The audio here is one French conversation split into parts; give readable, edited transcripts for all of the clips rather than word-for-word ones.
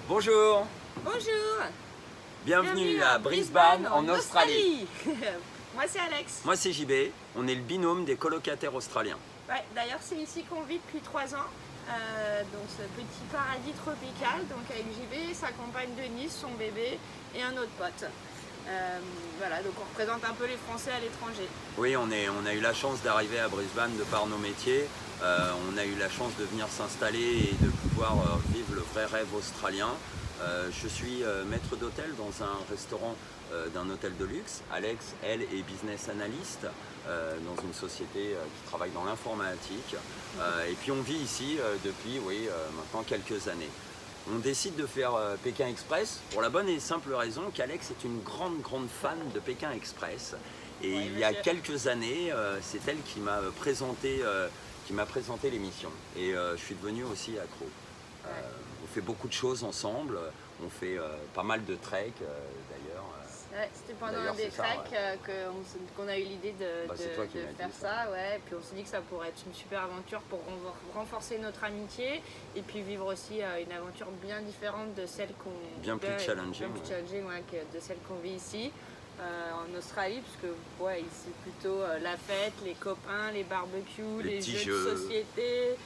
Bonjour, Bonjour, bienvenue à Brisbane en Australie. Moi c'est Alex. Moi c'est JB, on est le binôme des colocataires australiens. Ouais, d'ailleurs c'est ici qu'on vit depuis 3 ans, donc ce petit paradis tropical, donc avec JB, sa compagne Denise, son bébé et un autre pote. Voilà, donc on représente un peu les Français à l'étranger. Oui, on a eu la chance d'arriver à Brisbane de par nos métiers. On a eu la chance de venir s'installer et de pouvoir vivre le vrai rêve australien. Je suis maître d'hôtel dans un restaurant d'un hôtel de luxe. Alex, elle, est business analyst dans une société qui travaille dans l'informatique. Et puis on vit ici depuis maintenant quelques années. On décide de faire Pékin Express pour la bonne et simple raison qu'Alex est une grande fan de Pékin Express. Et Oui, il y a monsieur. quelques années, c'est elle qui m'a présenté l'émission. Et je suis devenu aussi accro. On fait beaucoup de choses ensemble. On fait pas mal de trek d'ailleurs. Ouais, c'était pendant D'ailleurs, un des c'est ça, treks qu'on a eu l'idée de c'est toi qui m'as faire dit ça, ouais. Puis on s'est dit que ça pourrait être une super aventure pour renforcer notre amitié et puis vivre aussi une aventure bien différente de celle qu'on Bien plus challenging, de celle qu'on vit ici en Australie, puisque ici plutôt la fête, les copains, les barbecues, Les les petits jeux de société,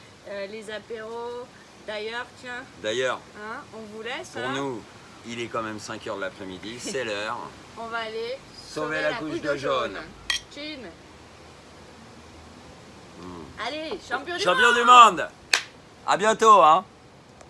les apéros. D'ailleurs, tiens, D'ailleurs, hein, on vous laisse. pour hein. nous, il est quand même 5 h de l'après-midi, c'est l'heure. On va aller Sauver la couche de jaune. Chin. Allez, champion du Champion monde. du monde! À bientôt, hein!